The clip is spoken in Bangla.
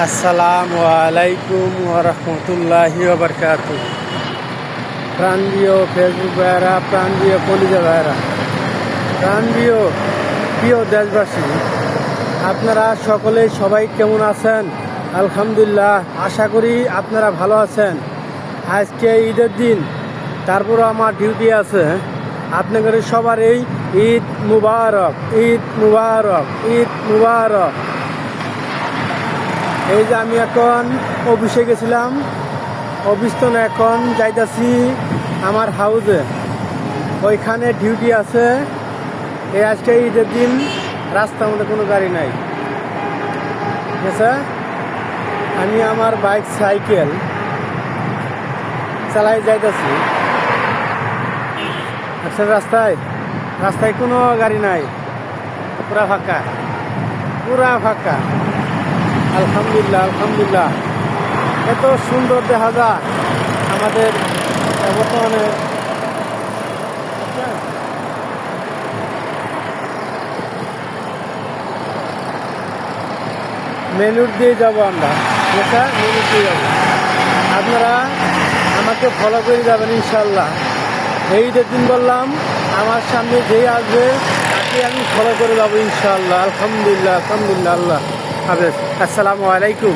আসসালামু আলাইকুম ওরহমতুল্লাহি ওবরকাতু। প্রাণপ্রিয় ফেসবুক ভাইয়েরা, প্রাণপ্রিয় কলিজা ভাইয়েরা, প্রাণপ্রিয় প্রিয় দেশবাসী, আপনারা সকলেই সবাই কেমন আছেন? আলহামদুলিল্লাহ, আশা করি আপনারা ভালো আছেন। আজকে ঈদের দিন, তারপরও আমার ডিউটি আছে। আপনাদের সবার এই ঈদ মুবারক, ঈদ মুবারক, ঈদ মুবারক। এই যে আমি এখন অফিসে গেছিলাম, অফিস তো না, এখন যাইতাছি আমার হাউসে, ওইখানে ডিউটি আছে। এই আজকে ঈদের দিন, রাস্তার মধ্যে কোনো গাড়ি নাই, ঠিক আছে? আমি আমার বাইক সাইকেল চালাই যাইতাছি। আচ্ছা, রাস্তায় কোনো গাড়ি নাই, পুরা ফাঁকা, পুরা ফাঁকা। আলহামদুলিল্লাহ, আলহামদুলিল্লাহ। এত সুন্দর দেখা যায় আমাদের বর্তমানে। মেন রোড দিয়ে যাবো আমরা, ঠিক আছে? মেন রোড দিয়ে যাবো, আপনারা আমাকে ফলো করে যাবেন ইনশাল্লাহ। এই যে দিন বললাম, আমার সামনে যেই আসবে তাকে আমি ফলো করে যাবো ইনশাল্লাহ। আলহামদুলিল্লাহ, আলহামদুলিল্লাহ। আল্লাহ হাফেজ, আসসালামু আলাইকুম।